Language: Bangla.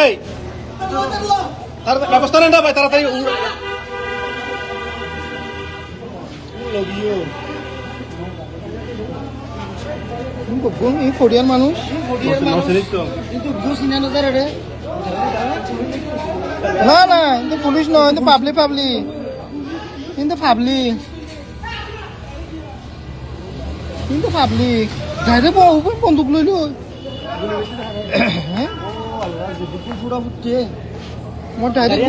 এই তার ব্যবস্থা নেন না ভাই, তাড়াতাড়ি কোরিয়ান মানুষ কিন্তু না না কিন্তু পুলিশ নয়, কিন্তু পাবলিক যাই রে বন্দুক লইল আমার ডাইরেক্ট